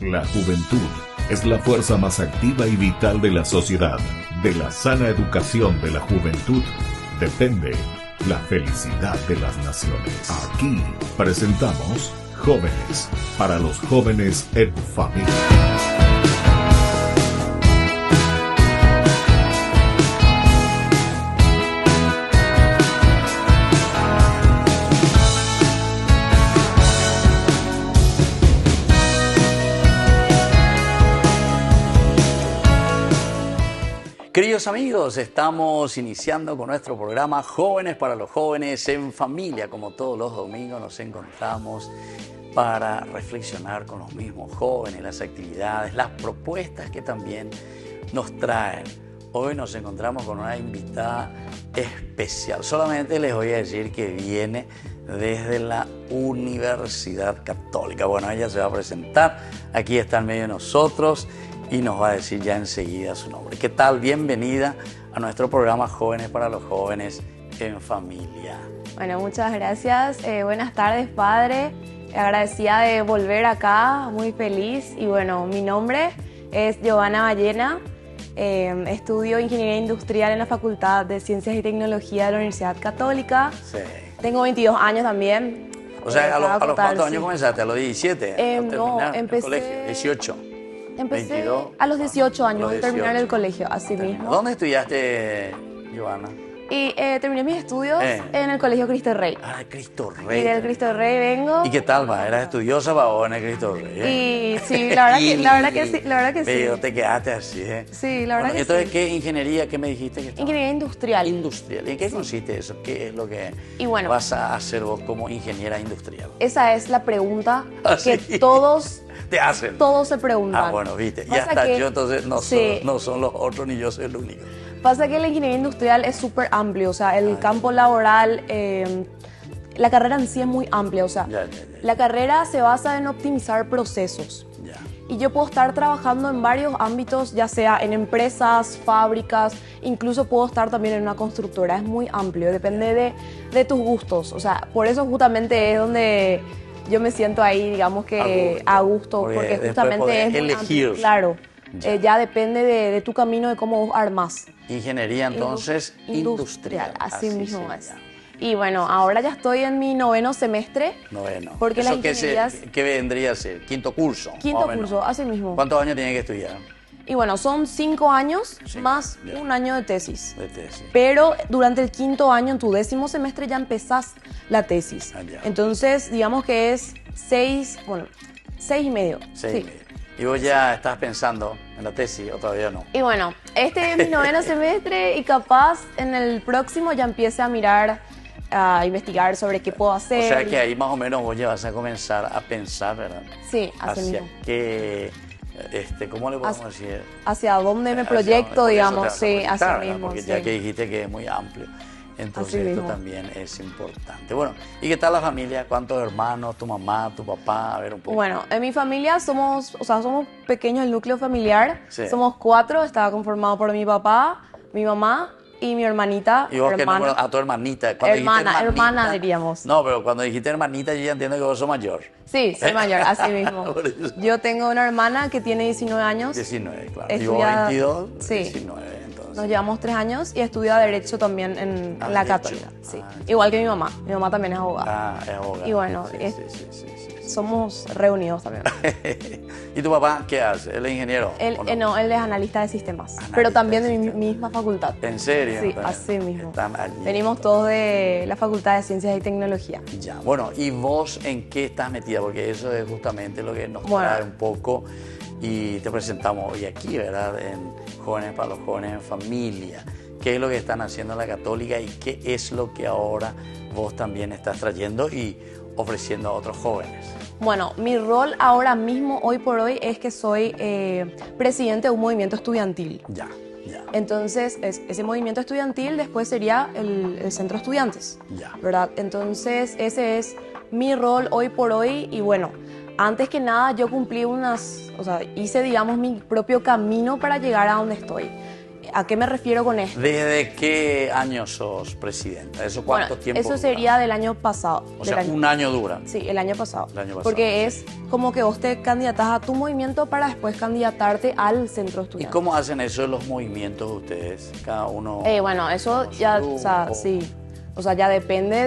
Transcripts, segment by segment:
La juventud es la fuerza más activa y vital de la sociedad. De la sana educación de la juventud depende la felicidad de las naciones. Aquí presentamos Jóvenes para los jóvenes en familia. Queridos amigos, estamos iniciando con nuestro programa Jóvenes para los jóvenes en familia. Como todos los domingos nos encontramos para reflexionar con los mismos jóvenes, las actividades, las propuestas que también nos traen. Hoy nos encontramos con una invitada especial. Solamente les voy a decir que viene desde la Universidad Católica. Bueno, ella se va a presentar, aquí está en medio de nosotros y nos va a decir ya enseguida su nombre. ¿Qué tal? Bienvenida a nuestro programa Jóvenes para los jóvenes en familia. Bueno, muchas gracias. Buenas tardes, padre. Agradecida de volver acá, muy feliz. Y bueno, mi nombre es Giovanna Ballena. Estudio Ingeniería Industrial en la Facultad de Ciencias y Tecnología de la Universidad Católica. Sí. Tengo 22 años también. O sea, ¿a los cuántos años comenzaste? ¿A los 17? No, empecé... ¿Colegio? 18. Empecé 22, a los 18 años, a los 18. terminar el colegio, así mismo. ¿Dónde estudiaste, Giovanna? Y terminé mis estudios en el Colegio Cristo Rey. Ah, Cristo Rey. Y del Cristo Rey vengo. ¿Y qué tal, va? ¿Eras estudiosa va, o en el Cristo Rey? Y sí, la verdad que sí. Pero te quedaste así, ¿eh? Sí, la verdad que entonces, sí. ¿qué ingeniería, qué me dijiste que estaba? Ingeniería industrial. Industrial. ¿En qué consiste eso? ¿Qué es lo que vas a hacer vos como ingeniera industrial? Esa es la pregunta que sí. todos te hacen. Todos se preguntan. Ah, bueno, viste. Ya está, yo entonces no son los otros ni yo soy el único. Pasa que la ingeniería industrial es súper amplio, o sea, el campo laboral, la carrera en sí es muy amplia, o sea, la carrera se basa en optimizar procesos. Y yo puedo estar trabajando en varios ámbitos, ya sea en empresas, fábricas, incluso puedo estar también en una constructora, es muy amplio, depende de tus gustos, o sea, por eso justamente es donde yo me siento ahí, digamos que a gusto porque justamente es elegir. Claro, ya depende de tu camino, de cómo vos armás. Ingeniería entonces industrial. Así mismo es. Y bueno, ahora ya estoy en mi 9º semestre. Porque ¿Eso las ingenierías... qué vendría a ser? ¿Quinto curso? Quinto curso, así mismo. ¿Cuántos años tiene que estudiar? Y bueno, son 5 años más un año de tesis. De Pero durante el 5º año, en tu 10º semestre, ya empezás la tesis. Entonces, digamos que es 6 y medio. 6 y medio. ¿Y vos ya estás pensando en la tesis o todavía no? Y bueno, este es mi 9º semestre y capaz en el próximo ya empiece a mirar, a investigar sobre qué puedo hacer. O sea que ahí más o menos vos ya vas a comenzar a pensar, ¿verdad? Sí, así mismo. Qué, ¿cómo le podemos decir? Hacia dónde me proyecto, digamos, sí, así mismo. Porque ya que dijiste que es muy amplio. Entonces esto también es importante. Bueno, ¿y qué tal la familia? ¿Cuántos hermanos? ¿Tu mamá, tu papá? A ver un poco. Bueno, en mi familia somos pequeños, el núcleo familiar. Sí. Somos 4, estaba conformado por mi papá, mi mamá y mi hermanita. ¿Y vos qué número? A tu hermanita. Hermana diríamos. No, pero cuando dijiste hermanita yo ya entiendo que vos sos mayor. Sí, soy mayor, así mismo. Yo tengo una hermana que tiene 19 años. 19, claro. ¿Y vos 22? Sí. 19. Nos llevamos 3 años y estudia Derecho también en la Católica. Sí. Igual que mi mamá. Mi mamá también es abogada. Es abogada. Y bueno, somos reunidos también. ¿Y tu papá qué hace? ¿Él es ingeniero? No, él es analista de sistemas. Pero también de mi misma facultad. ¿En serio? Sí, así mismo. Venimos todos de la Facultad de Ciencias y Tecnología. Ya, bueno, ¿y vos en qué estás metida? Porque eso es justamente lo que nos trae un poco y te presentamos hoy aquí, ¿verdad? En Jóvenes para los jóvenes en familia. ¿Qué es lo que están haciendo en la Católica y qué es lo que ahora vos también estás trayendo y ofreciendo a otros jóvenes? Bueno, mi rol ahora mismo, hoy por hoy, es que soy presidente de un movimiento estudiantil. Ya. Entonces, ese movimiento estudiantil después sería el Centro Estudiantes, ¿verdad? Entonces, ese es mi rol hoy por hoy y bueno, antes que nada yo cumplí hice digamos mi propio camino para llegar a donde estoy. ¿A qué me refiero con esto? ¿Desde qué año sos presidenta? ¿Eso cuánto tiempo Eso dura? sería del año pasado. O sea, un año dura. Sí, el año pasado. El año pasado. Porque es como que vos te candidatas a tu movimiento para después candidatarte al centro ¿Y estudiantil. cómo hacen eso los movimientos de ustedes? Cada uno... Bueno, eso ya, o sea, sí. O sea, ya depende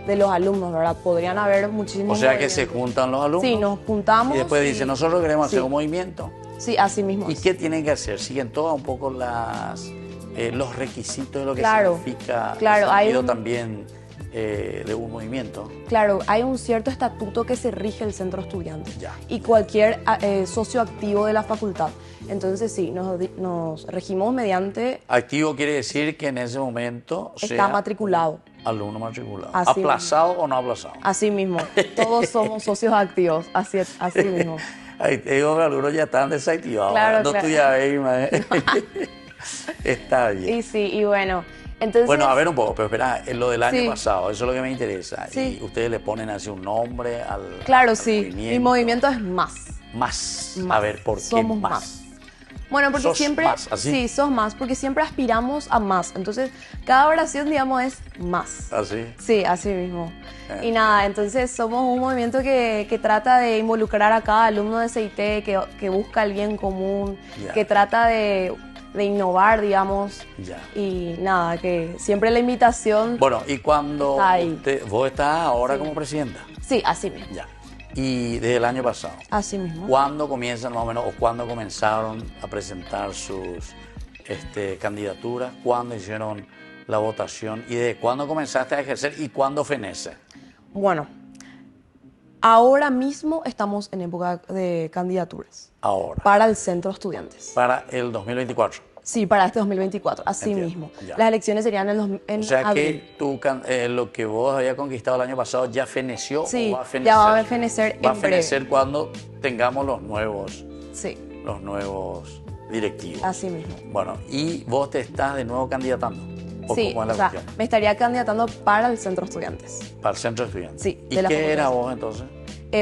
de los alumnos, ¿verdad? Podrían haber muchísimos O sea, que movimientos. se juntan los alumnos. Sí, nos juntamos. Y después dicen, nosotros queremos hacer Sí. un movimiento. Sí, así mismo. ¿Y es. qué tienen que hacer? ¿Siguen todos un poco los requisitos de lo que Claro, significa claro, el hay sentido un- también de un movimiento? Claro, hay un cierto estatuto que se rige el centro estudiante Ya. y cualquier socio activo de la facultad. Entonces sí, nos regimos mediante... Activo quiere decir que en ese momento Está sea matriculado. alumno matriculado. Así ¿Aplazado o no aplazado? Así mismo, todos somos socios activos, así mismo. Ay, te digo que algunos ya están desactivados. Claro, no claro. tú ya ves, Está bien. Y sí, y bueno, entonces... Bueno, a ver un poco, pero espera, en lo del año Sí. pasado, eso es lo que me interesa. Sí. Y ustedes le ponen así un nombre al Claro, al sí, mi movimiento es más. Más. A Más. ver, ¿por qué Somos más? más. Bueno, porque ¿Sos siempre... más, así? Sí, sos más, porque siempre aspiramos a más. Entonces, cada oración, digamos, es más. ¿Así? Sí, así mismo. Y nada, entonces somos un movimiento que trata de involucrar a cada alumno de CIT, que busca el bien común, Ya. que trata de innovar, digamos. Ya. Y nada, que siempre la invitación... Bueno, y cuando Ahí. vos estás ahora como presidenta, Sí, así mismo. ya. Y desde el año pasado, Así mismo. ¿cuándo comienzan más o menos, o cuándo comenzaron a presentar sus candidaturas? ¿Cuándo hicieron la votación? ¿Y desde cuándo comenzaste a ejercer y cuándo fenece? Bueno, ahora mismo estamos en época de candidaturas Ahora, para el centro estudiantes. para el 2024. Sí, para este 2024, así Entiendo, mismo. ya. Las elecciones serían en O sea abril. que lo que vos habías conquistado el año pasado ya feneció Sí, o va a fenecer. ya va a fenecer Va a en breve. fenecer cuando tengamos los nuevos Sí, directivos. así mismo. Bueno, ¿y vos te estás de nuevo candidatando? ¿O Sí, cómo es la o sea, cuestión? me estaría candidatando para el centro estudiantes. Para el centro de estudiantes. Sí, ¿Y de la qué facultad. era vos entonces?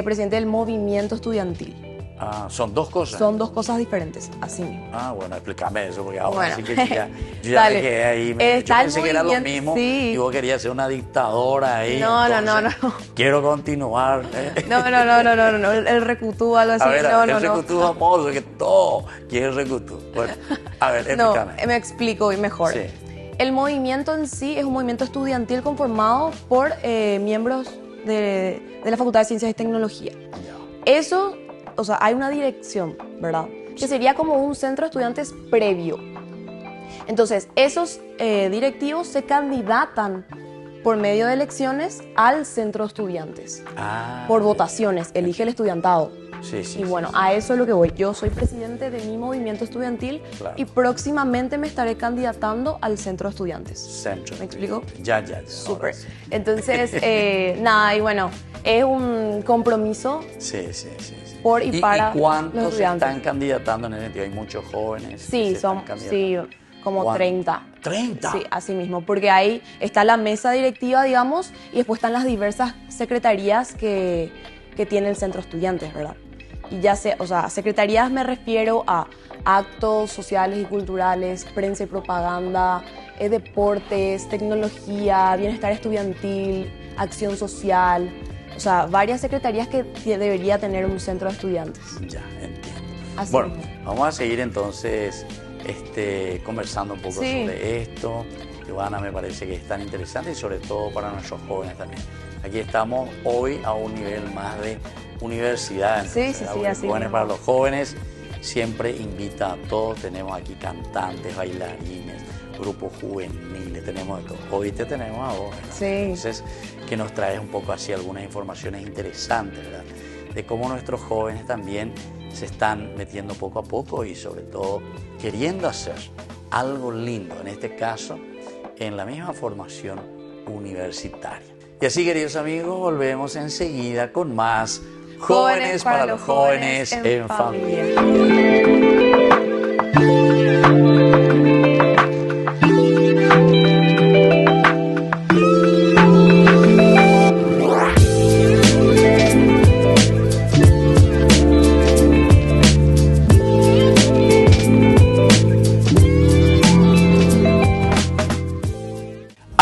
Presidente del movimiento estudiantil. Ah, son dos cosas. Son dos cosas diferentes, así mismo. Ah, bueno, explícame eso, porque ahora Bueno. sí que yo ya Dale. me quedé ahí. Yo Está el pensé que era lo movimiento, mismo sí. y vos querías ser una dictadora ahí. No, no, entonces, no. Quiero continuar. No, el recutú, algo así. A ver, no, el no. recutú famoso, que todo quiere recutú. Bueno, a ver, No, explícame. me explico y mejor. Sí. El movimiento en sí es un movimiento estudiantil conformado por miembros de la Facultad de Ciencias y Tecnología. Eso, o sea, hay una dirección, ¿verdad? Que sería como un centro de estudiantes previo. Entonces, esos directivos se candidatan por medio de elecciones al centro de estudiantes. Ah, Por votaciones, elige el estudiantado. sí, sí. Y bueno, a eso es lo que voy. Yo soy presidente de mi movimiento estudiantil Claro. y próximamente me estaré candidatando al centro de estudiantes. Centro. ¿Me explico? Ya. Ahora Súper. sí. Entonces, nada, y bueno, es un compromiso Sí. por y para ¿Y cuántos los estudiantes. están candidatando en ese sentido? Hay muchos jóvenes. que Sí, se están son candidatando. como ¿Cuántos? 30. ¿30? Sí, así mismo, porque ahí está la mesa directiva, digamos, y después están las diversas secretarías que tiene el centro estudiantes, ¿verdad? Y ya sé, o sea, secretarías me refiero a actos sociales y culturales, prensa y propaganda, deportes, tecnología, bienestar estudiantil, acción social, o sea, varias secretarías que debería tener un centro de estudiantes. Ya, entiendo. Así Bueno, mismo. vamos a seguir entonces conversando un poco Sí. sobre esto. Ivana, me parece que es tan interesante y sobre todo para nuestros jóvenes también. Aquí estamos hoy a un nivel más de universidad. Entonces, Sí, Jóvenes así para mismo. los jóvenes siempre invita a todos. Tenemos aquí cantantes, bailarines, grupos juveniles, tenemos de todo. Hoy te tenemos a vos, ¿verdad? Sí. Entonces, que nos traes un poco así algunas informaciones interesantes, ¿verdad? De cómo nuestros jóvenes también se están metiendo poco a poco y sobre todo queriendo hacer algo lindo, en este caso, en la misma formación universitaria. Y así, queridos amigos, volvemos enseguida con más Jóvenes para los jóvenes en familia.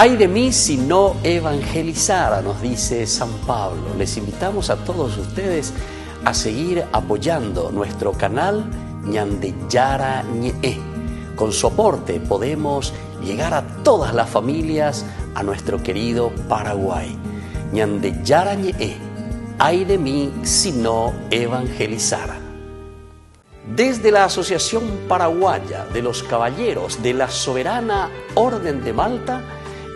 Ay de mí si no evangelizara, nos dice San Pablo. Les invitamos a todos ustedes a seguir apoyando nuestro canal Ñandeyara Ñe'e. Con su aporte podemos llegar a todas las familias a nuestro querido Paraguay. Ñandeyara Ñe'e. Ay de mí si no evangelizara. Desde la Asociación Paraguaya de los Caballeros de la Soberana Orden de Malta,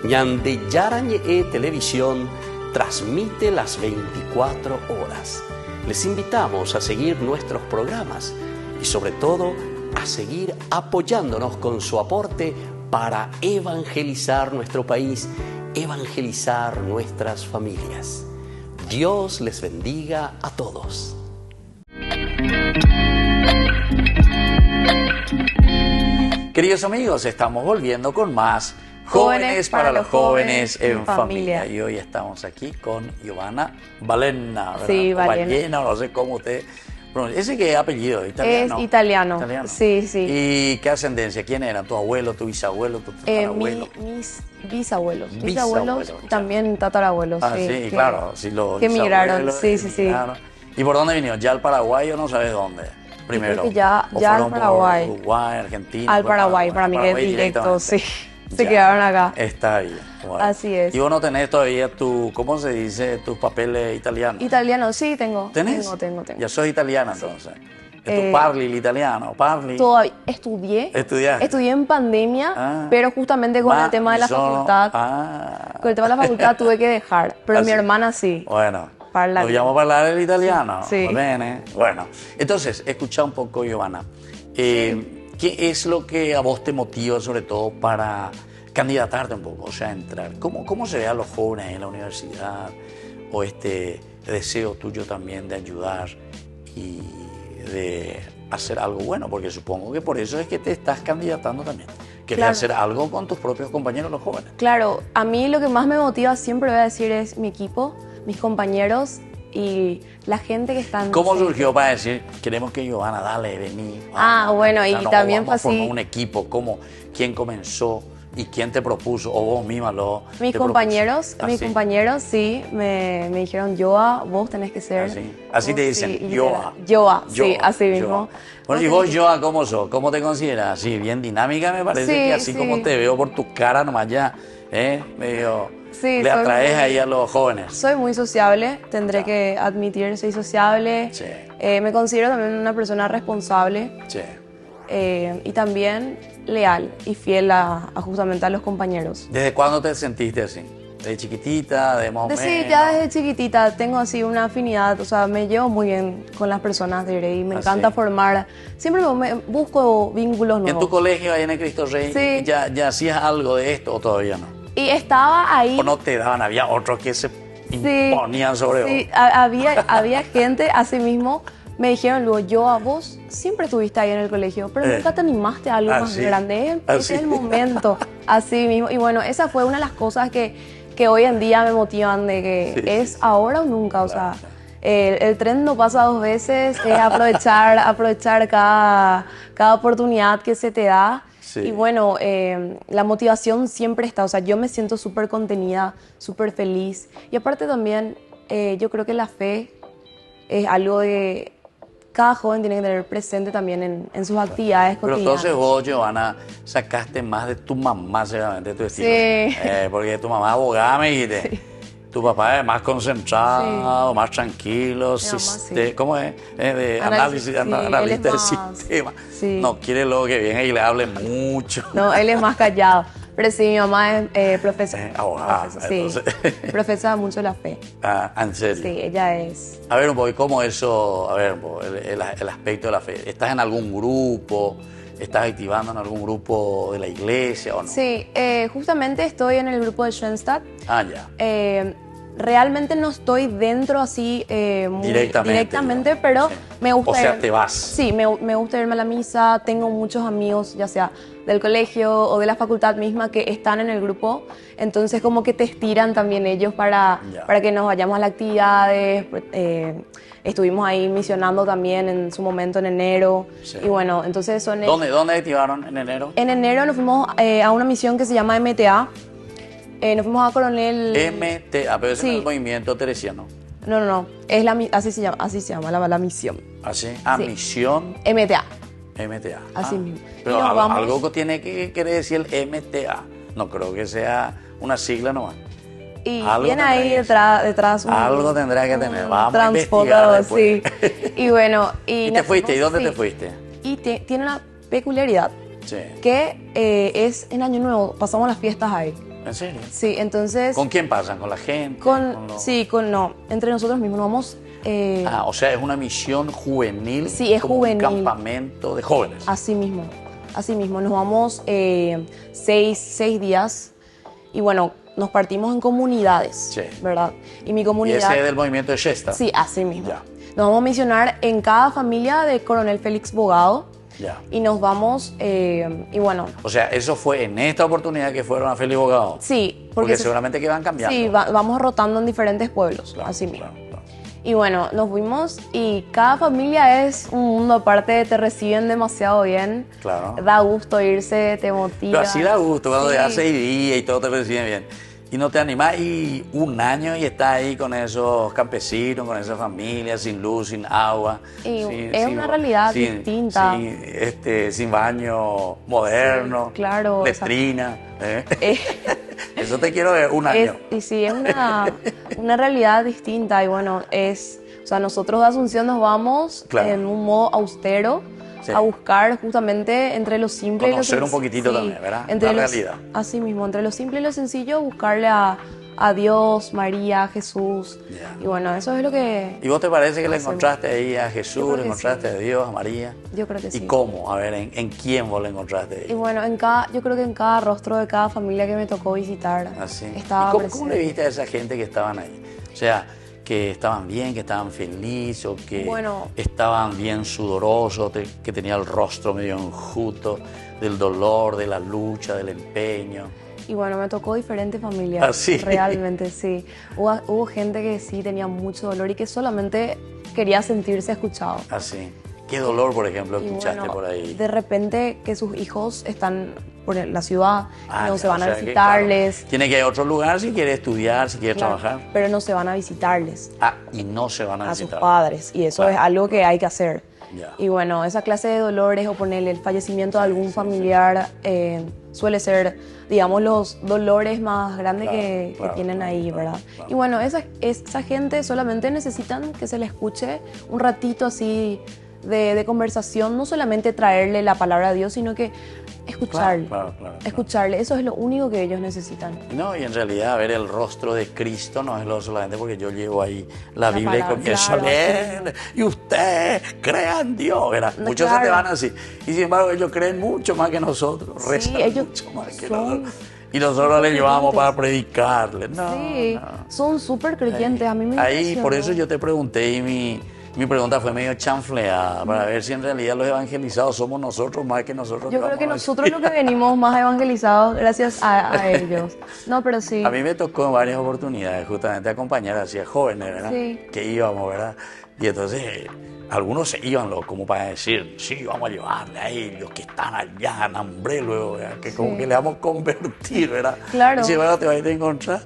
Ñandeyara Ñe'e Televisión transmite las 24 horas. Les invitamos a seguir nuestros programas y sobre todo a seguir apoyándonos con su aporte para evangelizar nuestro país, evangelizar nuestras familias. Dios les bendiga a todos. Queridos amigos, estamos volviendo con más Jóvenes para los jóvenes en familia. Y hoy estamos aquí con Giovanna Balena, ¿verdad? Sí, Balena, no sé cómo usted pronuncia. ¿Ese qué apellido? ¿Italiano? Es italiano. Sí, sí. ¿Y qué ascendencia? ¿Quién eran? ¿Tu abuelo, tu bisabuelo, tu tatarabuelo? Mis bisabuelos. Bisabuelos, también tatarabuelos. Ah, sí, claro. Sí, que emigraron, sí. Claro. ¿Y por dónde vinieron? ¿Ya al Paraguay o no sabes dónde? Primero. Creo que ya al Paraguay. Uruguay, Argentina. Al Paraguay, para mí que es directo, sí. Se quedaron acá. Está bien. Bueno. Así es. Y vos no tenés todavía ¿cómo se dice? Tus papeles italianos. Italiano, sí, tengo. ¿Tenés? Tengo. Ya sos italiana entonces. ¿Tu parli l'italiano? ¿Parli? Todavía estudié en pandemia, pero justamente con el tema de la facultad. Con el tema de la facultad tuve que dejar, pero mi hermana sí. Bueno. Dobbiamo parlare l'italiano. Sí. Va bene? Bueno, entonces, escucha un poco, Giovanna. ¿Qué es lo que a vos te motiva, sobre todo, para candidatarte un poco, o sea, entrar? ¿Cómo se ve a los jóvenes en la universidad? O este deseo tuyo también de ayudar y de hacer algo bueno, porque supongo que por eso es que te estás candidatando también. Querés hacer algo con tus propios compañeros, los jóvenes. Claro, a mí lo que más me motiva, siempre voy a decir, es mi equipo, mis compañeros y la gente que está... ¿Cómo surgió para decir, queremos que Giovanna, dale, vení? Bueno, y también fue así. Formar un equipo, ¿quién comenzó y quién te propuso? ¿O vos misma Mis compañeros, sí, me dijeron, Joa, vos tenés que ser... Así te dicen, Joa, sí, así mismo. Bueno, y vos, Joa, ¿cómo sos? ¿Cómo te consideras? Así, bien dinámica, me parece que así como te veo por tu cara nomás ya, medio... Sí, le atraes ahí a los jóvenes. Soy muy sociable, tendré que admitir, soy sociable. Sí. Me considero también una persona responsable. Sí. Y también leal y fiel justamente a los compañeros. ¿Desde cuándo te sentiste así? ¿Desde chiquitita? ¿De más o menos? Sí, ya desde chiquitita tengo así una afinidad, o sea, me llevo muy bien con las personas de y me encanta formar, siempre busco vínculos nuevos. ¿En tu colegio, ahí en el Cristo Rey, ya hacías algo de esto o todavía no? Y estaba ahí... ¿O no te daban? Había otros que se imponían sobre vos. Sí, había gente, así mismo, me dijeron luego, a vos siempre estuviste ahí en el colegio, pero nunca te animaste a algo más grande. Ese es el momento, así mismo. Y bueno, esa fue una de las cosas que hoy en día me motivan, de que es ahora o nunca, o sea... El tren no pasa dos veces, es aprovechar cada oportunidad que se te da. Sí. Y bueno, la motivación siempre está, o sea, yo me siento súper contenida, súper feliz. Y aparte también, yo creo que la fe es algo de cada joven tiene que tener presente también en sus actividades cotidianas. Pero entonces vos, Giovanna, sacaste más de tu mamá, seguramente, de tu estilo. Sí. Porque tu mamá abogada, me dijiste. Sí. Tu papá es más concentrado, más tranquilo, ¿cómo es? De analista del sistema. Sí. No quiere luego que venga y le hable mucho. No, él es más callado. Pero sí, mi mamá es profesora. Abogada. Sí, profesa mucho la fe. ¿En serio? Sí, ella es. A ver un poco, ¿cómo eso? A ver un poco, el aspecto de la fe. ¿Estás en algún grupo? ¿Estás activando en algún grupo de la iglesia o no? Sí, justamente estoy en el grupo de Schoenstatt. Ya. Realmente no estoy dentro así directamente, pero me gusta... O sea, te vas. Sí, me gusta irme a la misa. Tengo muchos amigos, ya sea del colegio o de la facultad misma, que están en el grupo. Entonces como que te estiran también ellos para que nos vayamos a las actividades. Estuvimos ahí misionando también en su momento en enero. Sí. Y bueno, entonces ¿Dónde activaron en enero? En enero nos fuimos a una misión que se llama MTA. Nos fuimos a Coronel... MTA, pero ese Sí. no es el movimiento teresiano. No. Es así se llama la misión. ¿Así? Sí. Misión MTA. MTA. Así mismo. Pero Y nos vamos- algo que tiene que querer decir el MTA. No creo que sea una sigla nomás. Y Algo viene tendrá ahí que detrás Algo tendrá que tener. un Vamos a investigar transportador, sí. después. Y bueno... ¿Y te nos fuiste? ¿Y fuimos- dónde te sí. fuiste? Y tiene una peculiaridad, Sí. que es en Año Nuevo, pasamos las fiestas ahí. ¿En serio? Sí, entonces... ¿Con quién pasan? ¿Con la gente? No, entre nosotros mismos, nos vamos... O sea, es una misión juvenil. Sí, es como juvenil. Un campamento de jóvenes. Así mismo, nos vamos 6 días y bueno, nos partimos en comunidades, Sí. ¿verdad? Y mi Y comunidad... ese es del movimiento de Shesta. Sí, así mismo. Ya. Nos vamos a misionar en cada familia de Coronel Félix Bogado Ya. y nos vamos, y bueno, O sea, eso fue en esta oportunidad que fueron a Félix Bogado. sí, Porque se- seguramente que van cambiando. sí, vamos rotando en diferentes pueblos, Claro, así mismo. claro. Y bueno, nos fuimos y cada familia es un mundo aparte, te reciben demasiado bien. Claro. Da gusto irse, te motiva. Pero así da gusto cuando Sí. ya 6 días y todo te reciben bien. Y no te animás y un año y estás ahí con esos campesinos, con esa familia, sin luz, sin agua. Y es una realidad distinta. Sin baño moderno, claro, letrina. Eh, Eso te quiero ver un año. y sí, es una realidad distinta. Y bueno, o sea, nosotros de Asunción nos vamos Claro. en un modo austero. Sí. A buscar justamente entre lo simple Conocer y lo un poquitito también, ¿verdad? Entre La lo- realidad. Así mismo, entre lo simple y lo sencillo, buscarle a Dios, María, Jesús. Ya. Y bueno, eso es lo que ¿Y vos te parece que le hacemos. encontraste ahí a Yo Jesús, creo le que encontraste sí. a Dios, a María? yo creo que sí. ¿Y cómo? A ver, ¿en quién vos le encontraste Y ahí? bueno, yo creo que en cada rostro de cada familia que me tocó visitar Así. estaba ¿Y cómo le presente. viste a esa gente que estaban ahí? O sea, que estaban bien, que estaban felices, o que Bueno. estaban bien sudorosos, que tenía el rostro medio enjuto del dolor, de la lucha, del empeño. Y bueno, me tocó diferentes familias. ¿Ah, sí? Realmente, sí. Hubo gente que sí tenía mucho dolor y que solamente quería sentirse escuchado. Así. ¿Qué dolor, por ejemplo, Y escuchaste bueno, por ahí? de repente que sus hijos están por la ciudad, Ah, no ya, se van o a sea que, visitarles. claro, tiene que ir a otro lugar si quiere estudiar, si quiere Claro, trabajar. pero no se van a visitarles Y no se van a a sus visitar. padres. Y eso Claro. es algo que hay que hacer. Ya. Y bueno, esa clase de dolores o ponerle el fallecimiento de algún familiar suele ser, digamos, los dolores más grandes Claro, que claro, tienen claro, ahí, claro, ¿verdad? claro. Y bueno, esa gente solamente necesitan que se le escuche un ratito así de conversación, no solamente traerle la palabra de Dios, sino que escucharle. Claro. Escucharle, eso es lo único que ellos necesitan. No, y en realidad ver el rostro de Cristo no es lo solamente porque yo llevo ahí la Biblia palabra, y comienzo claro, a leer. Y usted crea en Dios, ¿verdad? No, Muchos claro. se te van así. Y sin embargo, ellos creen mucho más que nosotros. Sí, Rezan ellos mucho más que son nosotros. Y nosotros les llevamos creyentes. para predicarles. No, Sí, no. son súper creyentes, a mí me Ahí, por impresionó. eso yo te pregunté y mi pregunta fue medio chanfleada para ver si en realidad los evangelizados somos nosotros más que nosotros. Yo creo vamos que a nosotros lo que venimos más evangelizados gracias a ellos. No, pero sí. A mí me tocó en varias oportunidades justamente acompañar así a jóvenes, ¿verdad? Sí. Que íbamos, ¿verdad? Y entonces algunos se iban como para decir, sí, vamos a llevarle a ellos que están allá en hambre luego, ¿verdad? Que como Sí. que le vamos a convertir, ¿verdad? Claro. Y si luego te vas a ir a encontrar,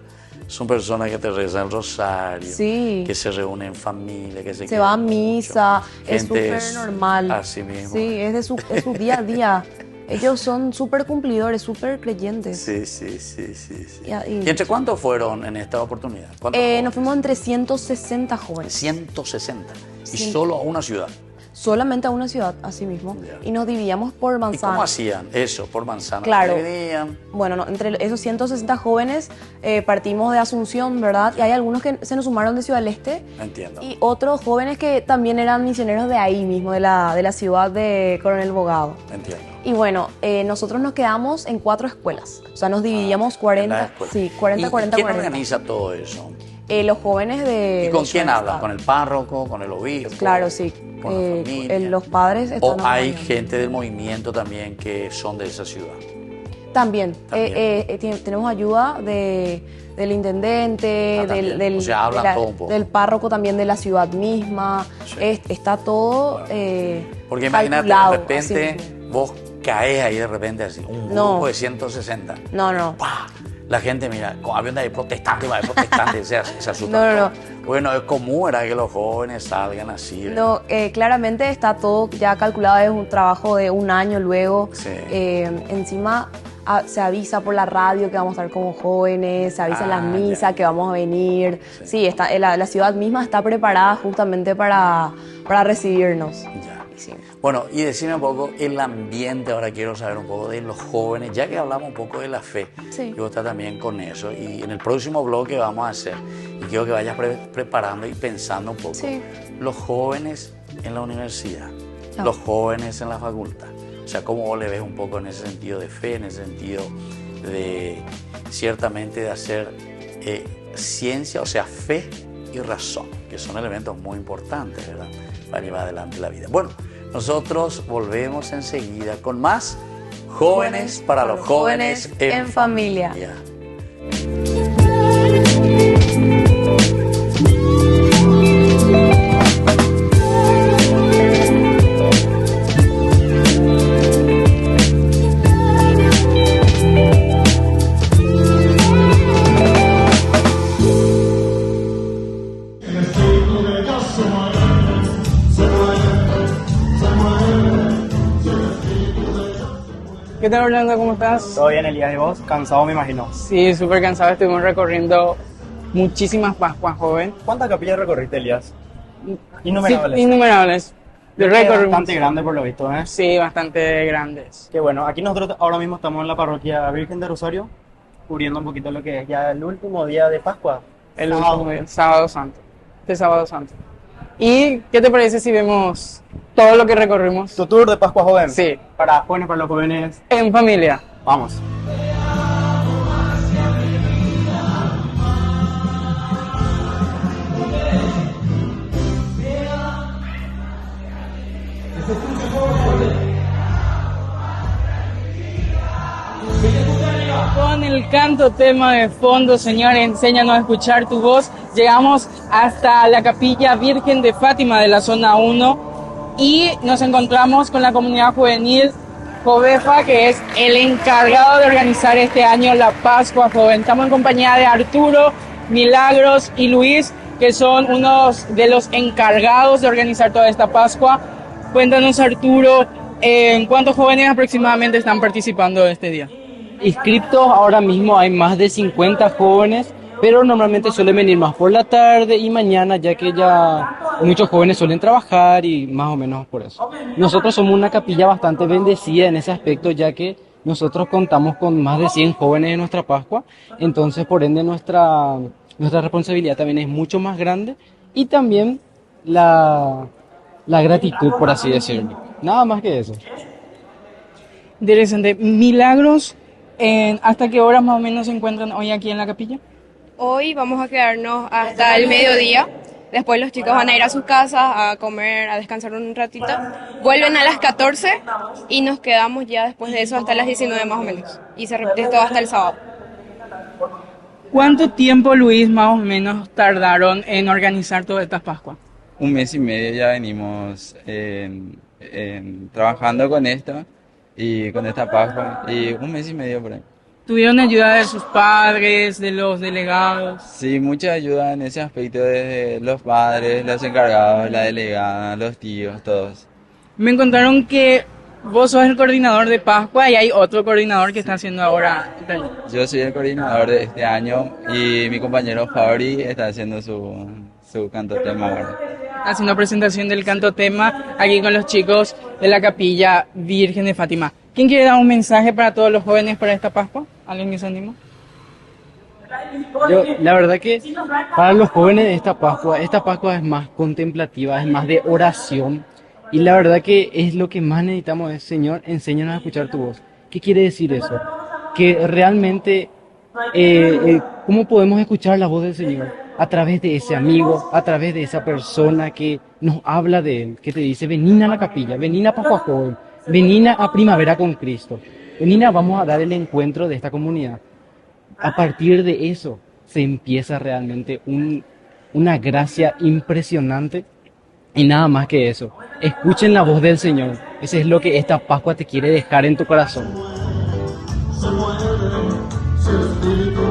son personas que te rezan el rosario, Sí. que se reúnen en familia, que se Se va a quieren misa, mucho. es Gente súper normal. Así mismo. Sí, es su día a día. Ellos son súper cumplidores, súper creyentes. Sí. Y- ¿Y entre cuántos fueron en esta oportunidad? ¿Cuántos Nos jóvenes? fuimos entre 160 jóvenes. 160. Y Cien- solo a una ciudad. Solamente a una ciudad, así mismo. Ya. Y nos dividíamos por ¿Y cómo manzanas. hacían eso por manzana? Claro. Dividían. Bueno, no, entre esos 160 jóvenes partimos de Asunción, ¿verdad? Y hay algunos que se nos sumaron de Ciudad del Este. Entiendo. Y otros jóvenes que también eran misioneros de ahí mismo, de la ciudad de Coronel Bogado. Entiendo. Y bueno, nosotros nos quedamos en 4 escuelas. O sea, nos dividíamos En la 40, escuela. sí, 40, ¿Y 40, quién 40. organiza todo eso? Los jóvenes de... ¿Y con de quién Ciudad hablan? del ¿Con el párroco? ¿Con el obispo? Claro, sí. ¿Con la familia? Los padres están... ¿O hay acompañando. gente del movimiento también que son de esa ciudad? También. También. Tenemos ayuda del intendente, Ah, también. del, O sea, hablan todo un poco. del párroco también de la ciudad misma. Sí. Está todo Porque imagínate, calculado, de repente así mismo. vos caes ahí de repente así, un No. grupo de 160. No, no. ¡Pah! La gente, mira, con avión de protestante, se asusta. No. Bueno, es común, ¿verdad?, que los jóvenes salgan así. No, claramente está todo ya calculado, es un trabajo de un año luego. Sí. Encima se avisa por la radio que vamos a estar como jóvenes, se avisa en las misas que vamos a venir. Sí, la ciudad misma está preparada justamente para recibirnos. Ya. Sí. Bueno, y decime un poco el ambiente, ahora quiero saber un poco de los jóvenes, ya que hablamos un poco de la fe, sí. y vos estás también con eso, y en el próximo blog que vamos a hacer, y quiero que vayas preparando y pensando un poco, sí. Los jóvenes en la universidad, no. Los jóvenes en la facultad, o sea, cómo vos le ves un poco en ese sentido de fe, en ese sentido de, ciertamente, de hacer ciencia, o sea, fe y razón, que son elementos muy importantes, ¿verdad?, para llevar adelante la vida. Bueno, nosotros volvemos enseguida con más Jóvenes para los Jóvenes en Familia. ¿Qué tal, Orlando? ¿Cómo estás? Todo bien, Elías, ¿y vos? Cansado, me imagino. Sí, súper cansado. Estuvimos recorriendo muchísimas Pascuas, joven. ¿Cuántas capillas recorriste, Elías? Innumerables. Sí, innumerables. Bastante grande por lo visto, ¿eh? Sí, bastante grandes. Qué bueno. Aquí nosotros ahora mismo estamos en la parroquia Virgen de Rosario, cubriendo un poquito lo que es ya el último día de Pascua. El último día, Sábado Santo. Este Sábado Santo. ¿Y qué te parece si vemos todo lo que recorrimos? ¿Tu tour de Pascua joven? Sí. Para jóvenes, para los jóvenes. En familia. Vamos. Con el canto tema de fondo, Señor, enséñanos a escuchar tu voz. Llegamos hasta la capilla Virgen de Fátima de la zona 1 y nos encontramos con la comunidad juvenil Jovefa, que es el encargado de organizar este año la Pascua Joven. Estamos en compañía de Arturo, Milagros y Luis, que son unos de los encargados de organizar toda esta Pascua. Cuéntanos, Arturo, ¿cuántos jóvenes aproximadamente están participando de este día? Inscriptos ahora mismo hay más de 50 jóvenes, pero normalmente suelen venir más por la tarde y mañana, ya que ya muchos jóvenes suelen trabajar y más o menos por eso. Nosotros somos una capilla bastante bendecida en ese aspecto, ya que nosotros contamos con más de 100 jóvenes en nuestra Pascua, entonces por ende nuestra responsabilidad también es mucho más grande y también la gratitud, por así decirlo. Nada más que eso. Interesante. Milagros, ¿hasta qué horas más o menos se encuentran hoy aquí en la capilla? Hoy vamos a quedarnos hasta el mediodía. Después los chicos van a ir a sus casas a comer, a descansar un ratito. Vuelven a las 14 y nos quedamos ya después de eso hasta las 19 más o menos. Y se repite todo hasta el sábado. ¿Cuánto tiempo, Luis, más o menos tardaron en organizar todas estas Pascuas? Un mes y medio ya venimos trabajando con esto y con esta Pascua, y un mes y medio por ahí. ¿Tuvieron ayuda de sus padres, de los delegados? Sí, mucha ayuda en ese aspecto de los padres, los encargados, la delegada, los tíos, todos. Me contaron que vos sos el coordinador de Pascua y hay otro coordinador que está haciendo ahora. Yo soy el coordinador de este año y mi compañero Fabri está haciendo su canto tema ahora. Haciendo presentación del canto tema aquí con los chicos de la capilla Virgen de Fátima. ¿Quién quiere dar un mensaje para todos los jóvenes para esta Pascua? ¿Alguien que se anima? La verdad que para los jóvenes esta Pascua es más contemplativa, es más de oración. Y la verdad que es lo que más necesitamos es, Señor, enséñanos a escuchar tu voz. ¿Qué quiere decir eso? Que realmente, ¿cómo podemos escuchar la voz del Señor? A través de ese amigo, a través de esa persona que nos habla de Él, que te dice, venid a la capilla, venid a Pascua Joven, venid a Primavera con Cristo, venid vamos a dar el encuentro de esta comunidad. A partir de eso se empieza realmente una gracia impresionante y nada más que eso. Escuchen la voz del Señor, eso es lo que esta Pascua te quiere dejar en tu corazón. Se mueve, su espíritu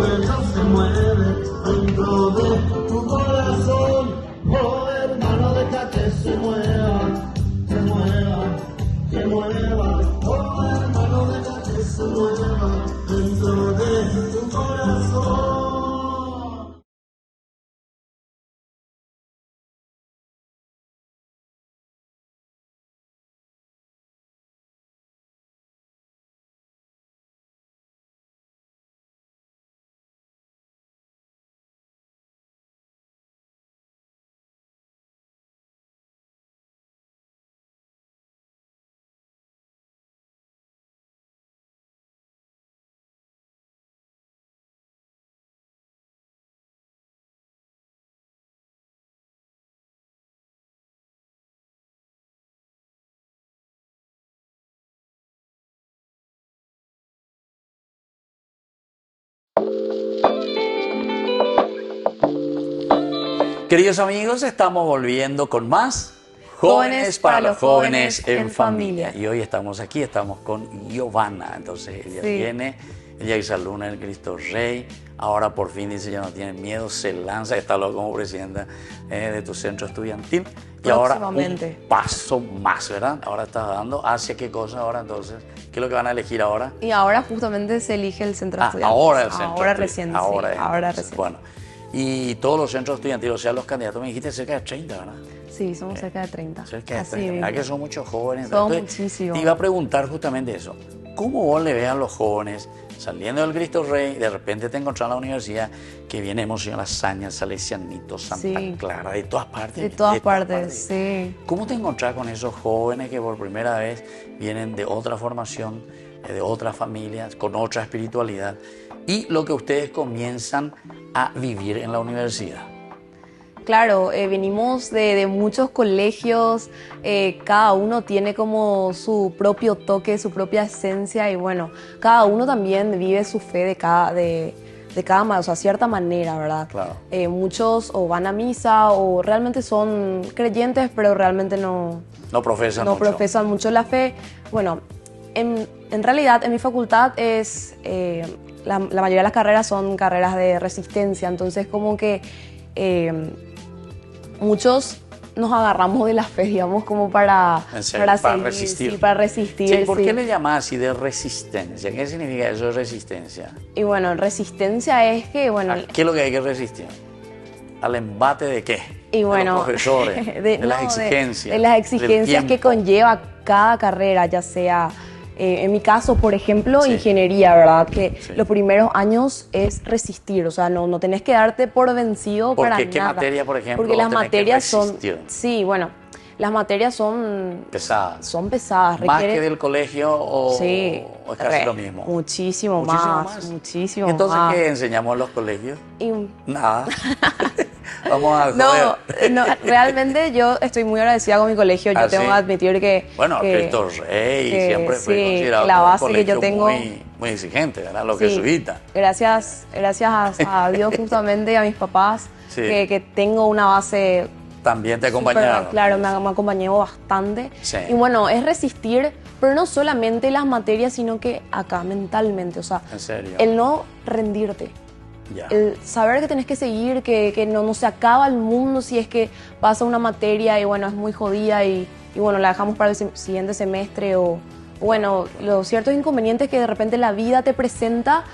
Queridos amigos, estamos volviendo con más Jóvenes para los Jóvenes en Familia. Y hoy estamos aquí, estamos con Giovanna. Entonces ella viene, ella es alumna del Cristo Rey. Ahora por fin dice, ya no tiene miedo, se lanza, está luego como presidenta de tu centro estudiantil. Y ahora un paso más, ¿verdad? Ahora estás dando hacia qué cosa ahora entonces. ¿Qué es lo que van a elegir ahora? Y ahora justamente se elige el centro estudiantil. Ahora el centro ahora recién, ahora, sí, ahora recién. Bueno, y todos los centros estudiantiles, o sea, los candidatos, me dijiste cerca de 30, ¿verdad? Sí, somos cerca de 30. Cerca de 30. ¿Verdad que son muchos jóvenes? Son muchísimos. Te iba a preguntar justamente eso. ¿Cómo vos le ves a los jóvenes saliendo del Cristo Rey, de repente te encontrás en la universidad, que viene Monseñor Lasaña, Salesianito, Santa Clara, de todas partes? De todas partes, sí. ¿Cómo te encontrás con esos jóvenes que por primera vez vienen de otra formación, de otras familias, con otra espiritualidad, y lo que ustedes comienzan a vivir en la universidad? Claro, venimos de muchos colegios, cada uno tiene como su propio toque, su propia esencia, y bueno, cada uno también vive su fe de cada, o sea, cierta manera, ¿verdad? Claro. Muchos o van a misa o realmente son creyentes, pero realmente no profesan mucho la fe. Bueno, en realidad en mi facultad es la mayoría de las carreras son carreras de resistencia, entonces como que muchos nos agarramos de la fe, digamos, como para resistir. Sí, para resistir. Sí, ¿por qué le llamas así de resistencia? ¿Qué significa eso de resistencia? Y bueno, resistencia es que, bueno... ¿Qué es lo que hay que resistir? ¿Al embate de qué? Y bueno, de los profesores, de las exigencias. De las exigencias que conlleva cada carrera, ya sea... en mi caso, por ejemplo, ingeniería, ¿verdad? Que los primeros años es resistir, o sea, no tenés que darte por vencido para nada. ¿Qué materia, por ejemplo, porque las materias son... Sí, bueno, las materias son... pesadas. Son pesadas. ¿Más que del colegio o es casi lo mismo? Muchísimo más. Muchísimo Entonces, más. ¿qué enseñamos en los colegios? Nada. Vamos a no, realmente yo estoy muy agradecida con mi colegio. Yo tengo que admitir que... Bueno, Cristo Rey siempre fue considerado la base un que yo tengo muy exigente, ¿verdad? Lo jesuita. Gracias a Dios justamente y a mis papás que tengo una base... También te acompañaron. Claro, me acompañó bastante. Sí. Y bueno, es resistir, pero no solamente las materias, sino que acá mentalmente. O sea, ¿en serio? El no rendirte. Ya. El saber que tenés que seguir, que no se acaba el mundo si es que pasa una materia y bueno, es muy jodida y bueno, la dejamos para el siguiente semestre o bueno, los ciertos inconvenientes que de repente la vida te presenta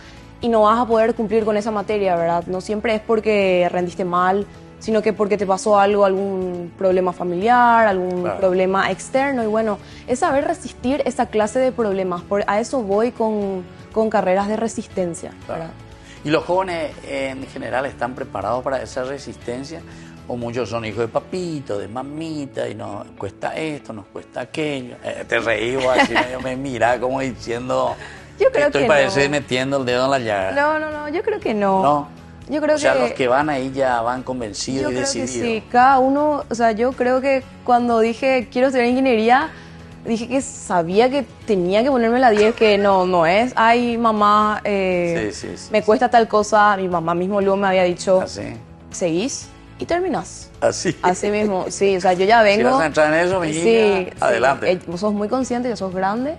y no vas a poder cumplir con esa materia, ¿verdad? No siempre es porque rendiste mal, sino que porque te pasó algún problema familiar, algún problema externo y bueno, es saber resistir esa clase de problemas. A eso voy con carreras de resistencia, ¿verdad? ¿Y los jóvenes en general están preparados para esa resistencia? ¿O muchos son hijos de papito, de mamita, y nos cuesta esto, nos cuesta aquello? Te reí así, medio me mira como diciendo... Yo creo que parece metiendo el dedo en la llaga. No, yo creo que no. ¿No? Yo creo o sea, los que van ahí ya van convencidos y decididos. Yo creo que sí, cada uno... O sea, yo creo que cuando dije quiero estudiar ingeniería... Dije que sabía que tenía que ponerme la 10, que no es, ay mamá, me cuesta tal cosa, mi mamá mismo luego me había dicho, seguís y terminás. Así mismo, sí, o sea, yo ya vengo. Si vas a entrar en eso, mi hija, adelante. Vos sos muy consciente, ya sos grande,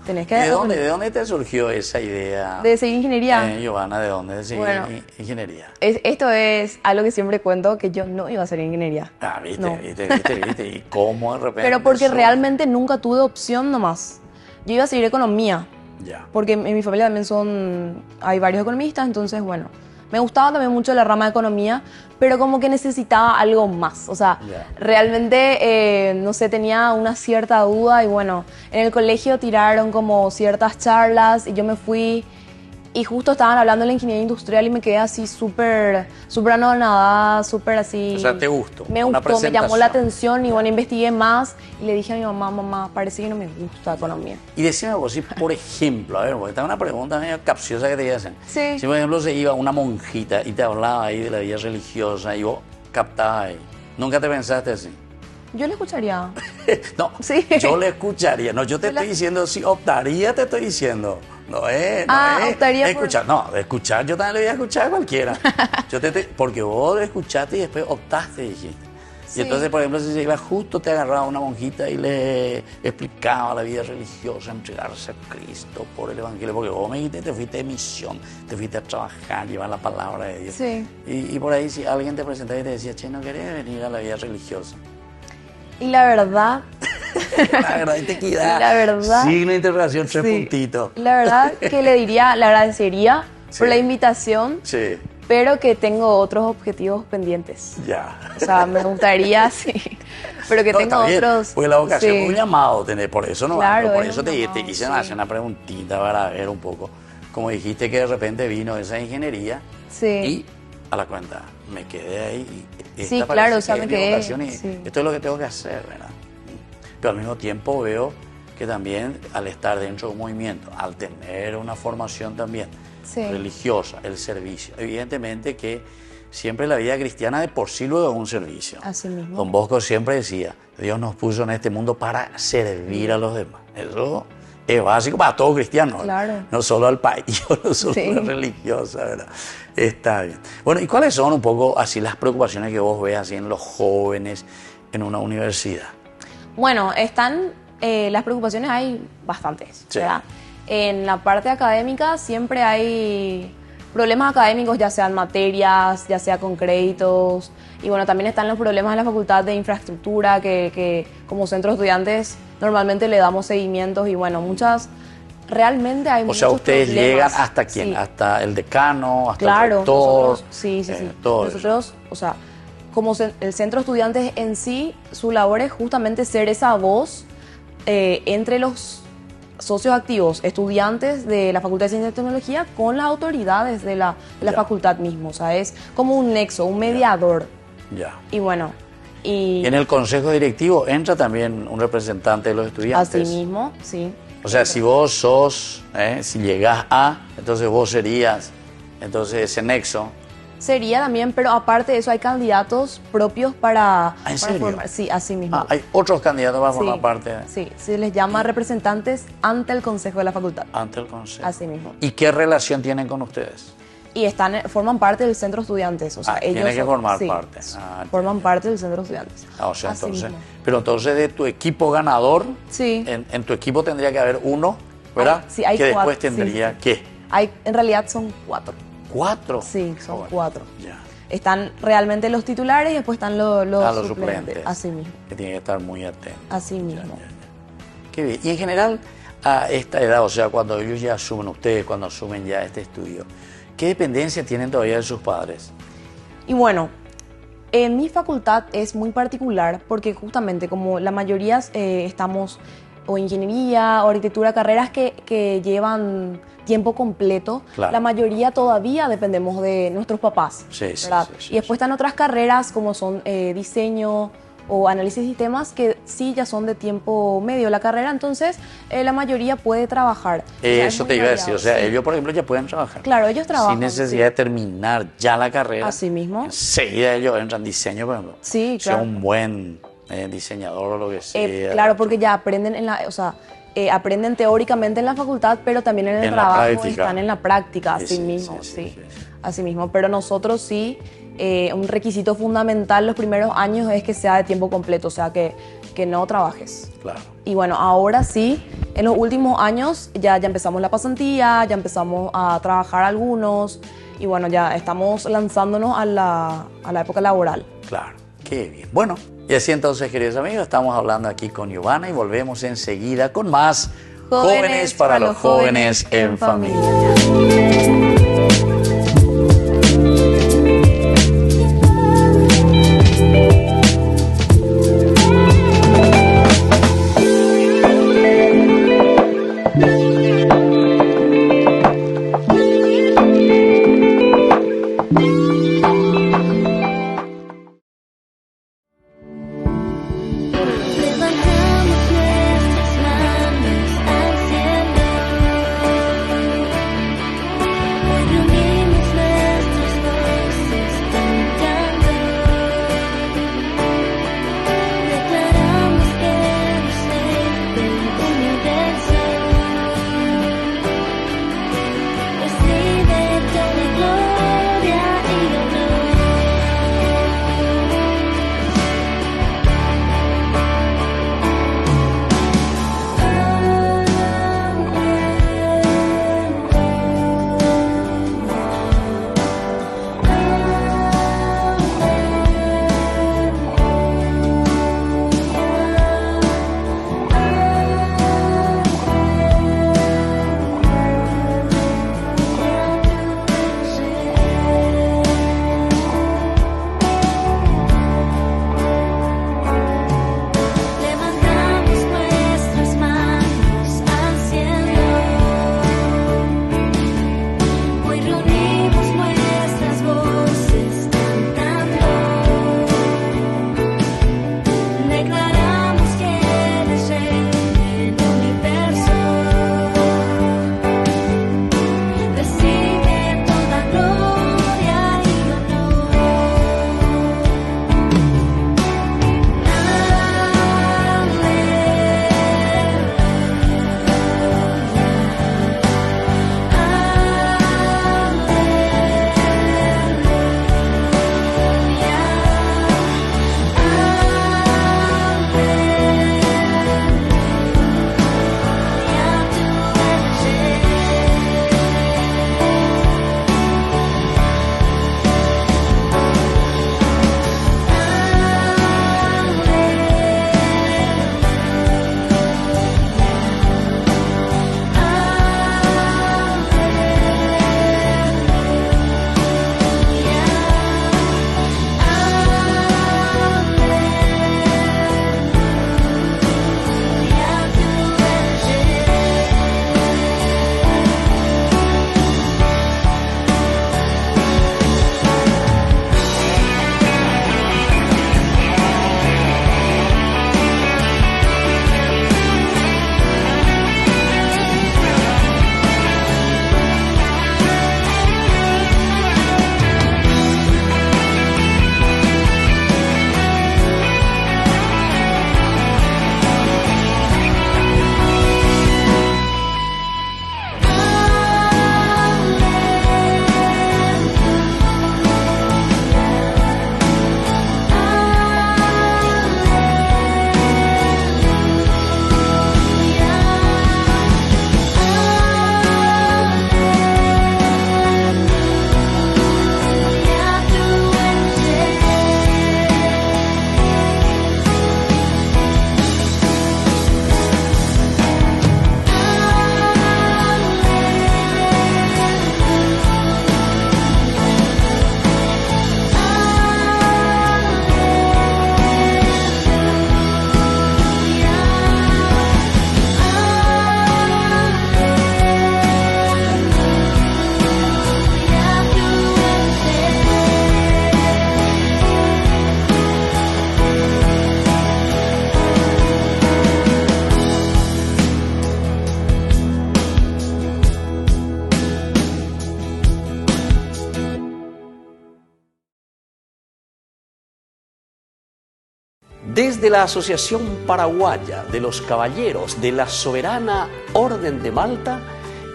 tenés que... ¿De dónde te surgió esa idea? De seguir ingeniería. Giovanna, ¿de dónde? De seguir ingeniería. Esto es algo que siempre cuento, que yo no iba a hacer ingeniería. Viste, No. viste. ¿Y cómo de repente? Pero porque realmente nunca tuve opción nomás. Yo iba a seguir economía. Ya. Porque en mi familia también hay varios economistas, entonces bueno, me gustaba también mucho la rama de economía, pero como que necesitaba algo más, o sea, realmente, no sé, tenía una cierta duda y bueno, en el colegio tiraron como ciertas charlas y yo me fui y justo estaban hablando de la ingeniería industrial y me quedé así súper anonadada, súper así... O sea, ¿te gustó? Me gustó, me llamó la atención y bueno, investigué más y le dije a mi mamá, parece que no me gusta economía. Y decime vos, si por ejemplo, a ver, porque esta es una pregunta medio capciosa que te hacen. Sí. Si por ejemplo se iba una monjita y te hablaba ahí de la vida religiosa y vos captabas ahí, ¿nunca te pensaste así? Yo le escucharía. No, Sí. yo le escucharía. No, yo te estoy diciendo, si optaría, te estoy diciendo. No es. Optaría escuchar. No, de escuchar yo también le voy a escuchar a cualquiera. Porque vos escuchaste y después optaste, dijiste. Sí. Y entonces, por ejemplo, si se iba justo, te agarraba una monjita y le explicaba la vida religiosa, entregarse a Cristo por el Evangelio. Porque vos me dijiste, te fuiste de misión, te fuiste a trabajar, llevar la palabra de Dios. Sí. Y por ahí, si alguien te presentaba y te decía, che, ¿no querés venir a la vida religiosa? Y la verdad... La verdad, y te queda. La verdad. Signo de interrogación, 3 Sí. puntitos. La verdad que le agradecería por Sí. la invitación, Sí, pero que tengo otros objetivos pendientes. ya. O sea, me gustaría, sí, pero que No, tengo está bien, otros... porque la vocación sí. es un llamado, por eso no Claro, por es eso un te llamado, quise sí. hacer una preguntita para ver un poco. Como dijiste que de repente vino esa ingeniería Sí. y a la cuenta me quedé ahí. Y Sí, esta claro, parece o sea, que me es mi quedé, vocación y sí. esto es lo que tengo que hacer, ¿verdad? Pero al mismo tiempo veo que también al estar dentro de un movimiento, al tener una formación también Sí. religiosa, el servicio, evidentemente que siempre la vida cristiana de por sí luego es un servicio. Así mismo. Don Bosco siempre decía, Dios nos puso en este mundo para servir a los demás. Eso es básico para todo cristiano, Claro. no solo al país, no solo Sí. a la religiosa, ¿verdad? Está bien. Bueno, ¿y cuáles son un poco así las preocupaciones que vos ves así en los jóvenes en una universidad? Bueno, las preocupaciones hay bastantes, Sí. ¿verdad? En la parte académica siempre hay problemas académicos, ya sean materias, ya sea con créditos. Y bueno, también están los problemas en la facultad de infraestructura, que como centro de estudiantes normalmente le damos seguimientos y bueno, realmente hay O muchos sea, ustedes problemas. llegan hasta quién, Sí. hasta el decano, hasta Claro, el rector. nosotros, sí. todo eso. Nosotros, o sea, como el centro de estudiantes en sí, su labor es justamente ser esa voz entre los socios activos, estudiantes de la Facultad de Ciencia y Tecnología con las autoridades de la Ya. facultad mismo. O sea, es como un nexo, un mediador. Ya. Y bueno, Y en el consejo directivo entra también un representante de los estudiantes. así mismo, sí. O sea, si vos sos, si llegás a, entonces vos serías, entonces ese nexo. Sería también, pero aparte de eso hay candidatos propios para ¿En para serio? formar. Sí, así mismo. Ah, hay otros candidatos para Sí, formar parte Sí, se les llama representantes ante el Consejo de la Facultad. ante el consejo. Así mismo. ¿Y qué relación tienen con ustedes? Y forman parte del centro de estudiantes. O sea, ellos tienen que formar sí, parte. forman parte del centro de estudiantes. O sea, Así entonces, mismo. pero entonces de tu equipo ganador, Sí. en tu equipo tendría que haber uno, ¿verdad? Sí, hay que después cuatro, tendría, sí. ¿qué? En realidad son 4. 4. Sí, son Bueno, 4. Ya. Están realmente los titulares y después están los Los suplentes. suplentes. Así mismo. Que tienen que estar muy atentos. Así mismo. Qué bien. Y en general, a esta edad, o sea, cuando ellos ya asumen, ustedes cuando asumen ya este estudio, ¿qué dependencia tienen todavía de sus padres? Y bueno, en mi facultad es muy particular porque justamente como la mayoría estamos o ingeniería o arquitectura, carreras que llevan tiempo completo, Claro. la mayoría todavía dependemos de nuestros papás, Sí, sí, ¿verdad? sí, sí, y después están otras carreras como son diseño o análisis de sistemas que sí ya son de tiempo medio la carrera, entonces la mayoría puede trabajar. O sea, es Eso muy te iba a decir, variado, o sea, sí. ellos, por ejemplo, ya pueden trabajar. Claro, ellos trabajan. Sin necesidad sí. de terminar ya la carrera. Así mismo. Enseguida ellos entran en diseño, por ejemplo. Sí, Sea claro. un buen diseñador o lo que sea. Claro, porque ya aprenden aprenden teóricamente en la facultad, pero también en el En la trabajo práctica. están en la práctica, Sí, así sí, mismo, sí, sí, sí, sí, sí. así mismo. Pero nosotros sí, un requisito fundamental los primeros años es que sea de tiempo completo, o sea, que no trabajes. Claro. Y bueno, ahora sí, En los últimos años ya empezamos la pasantía, ya empezamos a trabajar algunos y bueno, ya estamos lanzándonos a la época laboral. Claro, qué bien. Bueno, y así entonces, queridos amigos, estamos hablando aquí con Giovanna y volvemos enseguida con más Jóvenes para los jóvenes en familia. Desde la Asociación Paraguaya de los Caballeros de la Soberana Orden de Malta,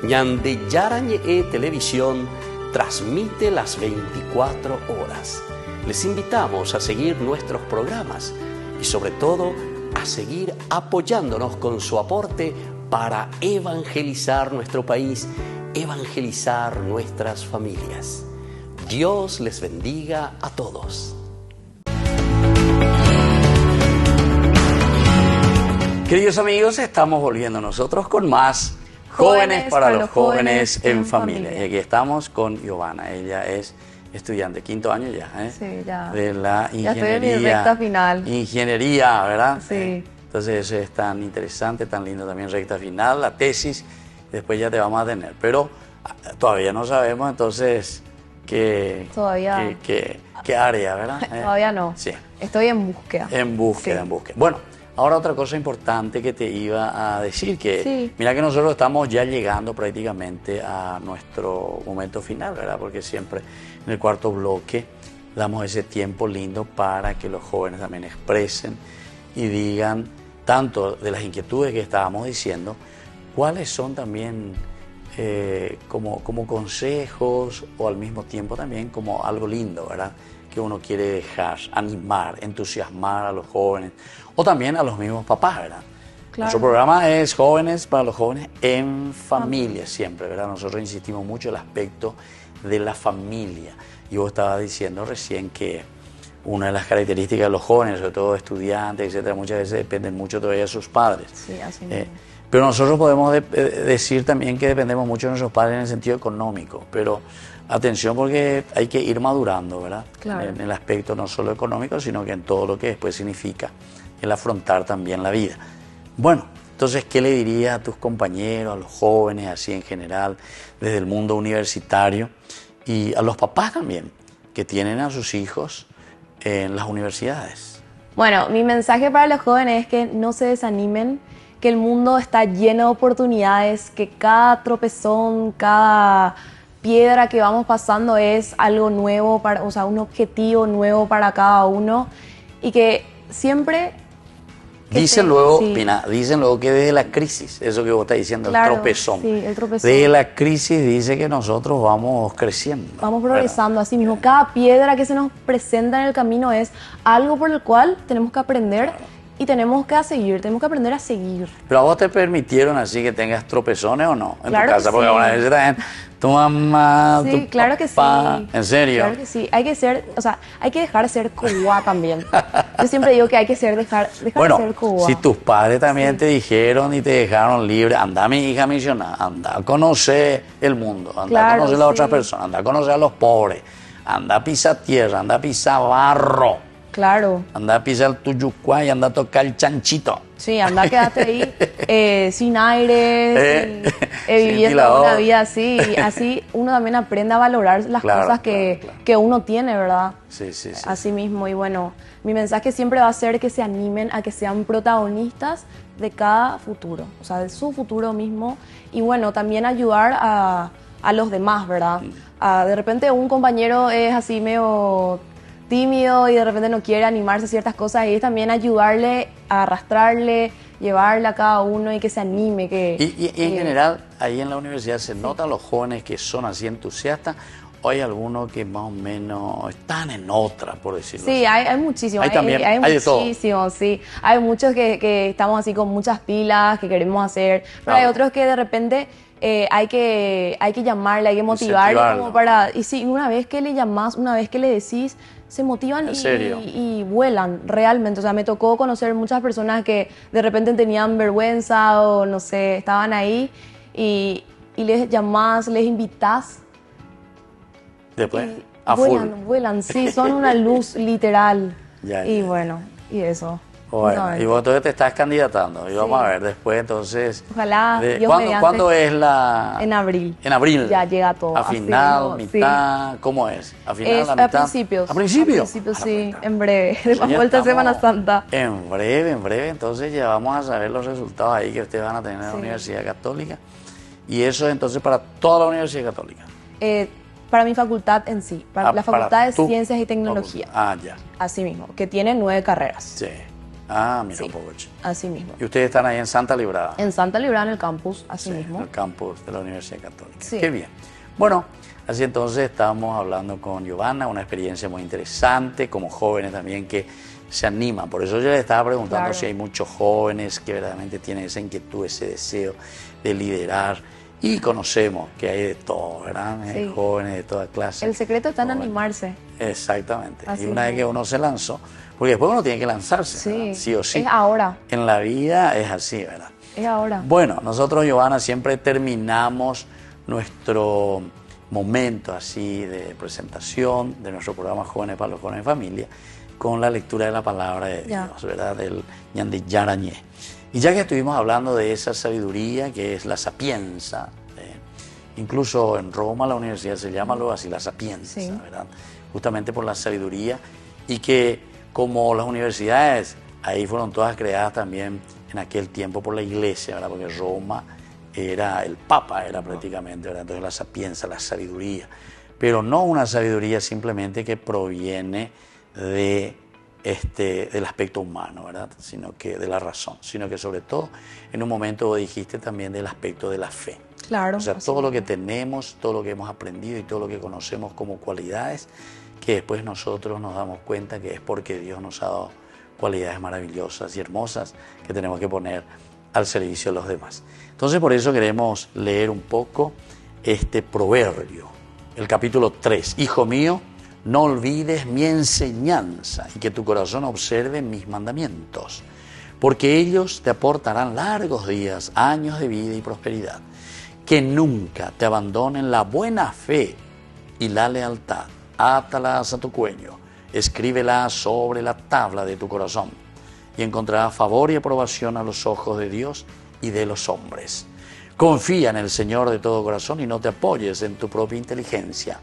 Ñandeyara Ñe'e Televisión transmite las 24 horas. Les invitamos a seguir nuestros programas y sobre todo a seguir apoyándonos con su aporte para evangelizar nuestro país, evangelizar nuestras familias. Dios les bendiga a todos. Queridos amigos, estamos volviendo nosotros con más Jóvenes para los jóvenes en familia. Y aquí estamos con Giovanna. Ella es estudiante, quinto año ya, ¿eh? Sí, ya. De la ingeniería. Ya estoy en mi recta final. Ingeniería, ¿verdad? Sí. Entonces eso es tan interesante, tan lindo también, recta final, la tesis, después ya te vamos a tener. Pero todavía no sabemos entonces qué área, ¿verdad? Todavía no. Sí. Estoy en búsqueda. En búsqueda, sí. En búsqueda. Bueno, ahora otra cosa importante que te iba a decir, que sí. Mira que nosotros estamos ya llegando prácticamente a nuestro momento final, ¿verdad? Porque siempre en el cuarto bloque damos ese tiempo lindo para que los jóvenes también expresen y digan tanto de las inquietudes que estábamos diciendo, cuáles son también como consejos o al mismo tiempo también como algo lindo, ¿verdad? Que uno quiere dejar, animar, entusiasmar a los jóvenes o también a los mismos papás, ¿verdad? Claro. Nuestro programa es Jóvenes para los jóvenes en familia siempre, ¿verdad? Nosotros insistimos mucho en el aspecto de la familia. Y vos estabas diciendo recién que una de las características de los jóvenes, sobre todo estudiantes, etcétera, muchas veces dependen mucho todavía de sus padres. Sí, así mismo. Pero nosotros podemos decir también que dependemos mucho de nuestros padres en el sentido económico, pero atención porque hay que ir madurando, ¿verdad? Claro. En el aspecto no solo económico, sino que en todo lo que después significa el afrontar también la vida. Bueno, entonces, ¿qué le dirías a tus compañeros, a los jóvenes, así en general, desde el mundo universitario y a los papás también, que tienen a sus hijos en las universidades? Bueno, mi mensaje para los jóvenes es que no se desanimen, que el mundo está lleno de oportunidades, que cada tropezón, cada piedra que vamos pasando es algo nuevo, o sea, un objetivo nuevo para cada uno y que siempre... Dicen luego, sí. Pina, dicen luego que desde la crisis, eso que vos estás diciendo, claro, el tropezón. Sí, el tropezón. Desde la crisis dice que nosotros vamos creciendo. Vamos progresando, así mismo. Cada piedra que se nos presenta en el camino es algo por el cual tenemos que aprender. Claro. Y tenemos que aprender a seguir. ¿Pero a vos te permitieron así que tengas tropezones o no? En claro tu casa, que porque sí. una vez también tu mamá, sí, tu claro papá. Que sí. ¿En serio? Claro que sí. Hay que ser, o sea, hay que dejar de ser coba también. Yo siempre digo que hay que dejar bueno, de ser coba. Si tus padres también sí. te dijeron y te dejaron libre, anda mi hija misionera, anda a conocer el mundo, anda claro, a conocer a las sí. otras personas, anda a conocer a los pobres, anda a pisar tierra, anda a pisar barro. Claro. Anda a pisar tu yucua y anda a tocar el chanchito. Sí, anda a quedarte ahí sin aire, viviendo una vida así. Y así uno también aprende a valorar las cosas que uno tiene, ¿verdad? Sí. Así mismo. Y bueno, mi mensaje siempre va a ser que se animen a que sean protagonistas de cada futuro, o sea, de su futuro mismo. Y bueno, también ayudar a los demás, ¿verdad? De repente un compañero es así medio tímido y de repente no quiere animarse a ciertas cosas y es también ayudarle a arrastrarle, llevarle a cada uno y que se anime. Y en general, ahí en la universidad se notan los jóvenes que son así entusiastas o hay algunos que más o menos están en otra, por decirlo así. Sí, hay muchísimos. Hay muchísimos, sí. Hay muchos que estamos así con muchas pilas, que queremos hacer, pero hay otros que de repente... hay que llamarle, hay que motivarle como para... Y sí, una vez que le llamás, una vez que le decís, se motivan y vuelan realmente. O sea, me tocó conocer muchas personas que de repente tenían vergüenza o no sé, estaban ahí y les llamás, les invitás. Después, vuelan, sí, son una luz literal. Ya. Bueno, y eso. Bueno, y vos entonces te estás candidatando. Y vamos a ver después, entonces... Ojalá, ¿Cuándo es la...? En abril. En abril. Ya llega todo. ¿A final, mitad? Sí. ¿Cómo es? ¿A final, a mitad? A principios. ¿A principios? A principios, sí, en breve. Después vuelta Semana Santa. En breve. Entonces ya vamos a saber los resultados ahí que ustedes van a tener en la Universidad Católica. Y eso es entonces para toda la Universidad Católica. Para mi facultad en sí. Para la Facultad de Ciencias y Tecnología. Ya. Así mismo, que tiene 9 carreras. Sí. Mira un poco. Así mismo. ¿Y ustedes están ahí en Santa Librada? En Santa Librada, en el campus, así mismo. En el campus de la Universidad Católica. Sí. Qué bien. Bueno, así entonces estamos hablando con Giovanna, una experiencia muy interesante, como jóvenes también que se animan. Por eso yo les estaba preguntando Claro. si hay muchos jóvenes que verdaderamente tienen esa inquietud, ese deseo de liderar. Y conocemos que hay de todo, ¿verdad? Hay Sí. jóvenes de toda clase. El secreto está en Jóvenes. animarse. Exactamente. Así y una vez es. que uno se lanzó, porque después uno tiene que lanzarse, Sí. ¿verdad? Sí o sí. Es ahora. En la vida es así, ¿verdad? Es ahora. Bueno, nosotros, Giovanna, siempre terminamos nuestro momento así de presentación de nuestro programa Jóvenes para los Jóvenes en Familia con la lectura de la palabra de Ya. Dios, ¿verdad? Del Ñande Yara Ñé. Y ya que estuvimos hablando de esa sabiduría que es la sapienza, incluso en Roma la universidad se llama luego así, la sapienza, Sí. ¿verdad? Justamente por la sabiduría, y que como las universidades ahí fueron todas creadas también en aquel tiempo por la iglesia, ¿verdad? Porque Roma era, el Papa era prácticamente, ¿verdad? Entonces la sapienza, la sabiduría, pero no una sabiduría simplemente que proviene de del aspecto humano, ¿verdad? Sino que de la razón, sino que sobre todo en un momento vos dijiste también del aspecto de la fe. Claro. O sea, así todo lo que es. tenemos, todo lo que hemos aprendido y todo lo que conocemos como cualidades, que después nosotros nos damos cuenta que es porque Dios nos ha dado cualidades maravillosas y hermosas que tenemos que poner al servicio de los demás. Entonces, por eso queremos leer un poco este proverbio, el capítulo 3. Hijo mío, no olvides mi enseñanza y que tu corazón observe mis mandamientos, porque ellos te aportarán largos días, años de vida y prosperidad. Que nunca te abandonen la buena fe y la lealtad. Átalas a tu cuello, escríbelas sobre la tabla de tu corazón y encontrarás favor y aprobación a los ojos de Dios y de los hombres. Confía en el Señor de todo corazón y no te apoyes en tu propia inteligencia.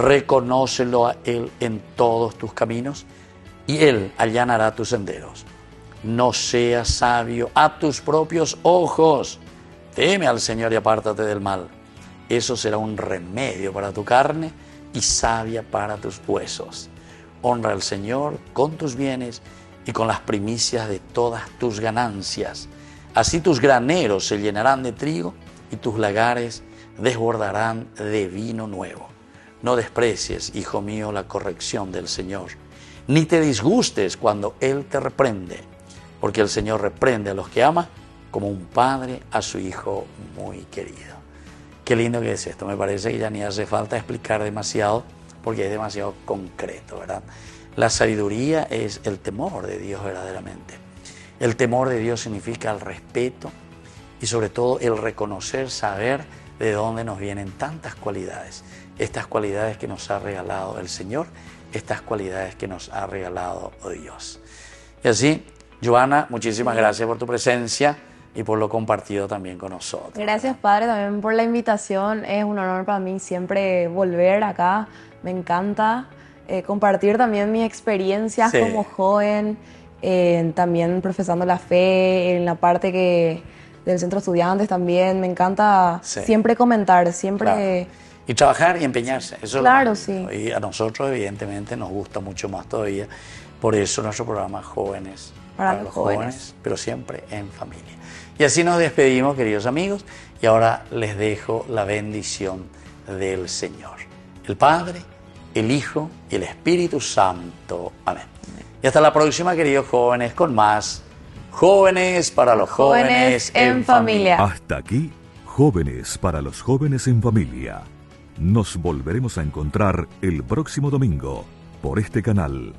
Reconócelo a Él en todos tus caminos y Él allanará tus senderos. No seas sabio a tus propios ojos. Teme al Señor y apártate del mal. Eso será un remedio para tu carne y savia para tus huesos. Honra al Señor con tus bienes y con las primicias de todas tus ganancias. Así tus graneros se llenarán de trigo y tus lagares desbordarán de vino nuevo. No desprecies, hijo mío, la corrección del Señor, ni te disgustes cuando Él te reprende, porque el Señor reprende a los que ama como un padre a su hijo muy querido. Qué lindo que es esto. Me parece que ya ni hace falta explicar demasiado porque es demasiado concreto, ¿verdad? La sabiduría es el temor de Dios verdaderamente. El temor de Dios significa el respeto y sobre todo el reconocer, saber de dónde nos vienen tantas cualidades. Estas cualidades que nos ha regalado el Señor, estas cualidades que nos ha regalado Dios. Y así, Giovanna, muchísimas gracias por tu presencia y por lo compartido también con nosotros. Gracias, Padre, también por la invitación. Es un honor para mí siempre volver acá. Me encanta compartir también mis experiencias Sí. como joven, también profesando la fe, en la parte del centro de estudiantes también. Me encanta Sí. siempre comentar, siempre... Claro. Y trabajar y empeñarse. Eso Claro, es lo sí. Y a nosotros, evidentemente, nos gusta mucho más todavía. Por eso nuestro programa Jóvenes Para los jóvenes. pero siempre en familia. Y así nos despedimos, queridos amigos. Y ahora les dejo la bendición del Señor. El Padre, el Hijo y el Espíritu Santo. Amén. Y hasta la próxima, queridos jóvenes, con más Jóvenes para los Jóvenes en Familia. Hasta aquí, Jóvenes para los Jóvenes en Familia. Nos volveremos a encontrar el próximo domingo por este canal.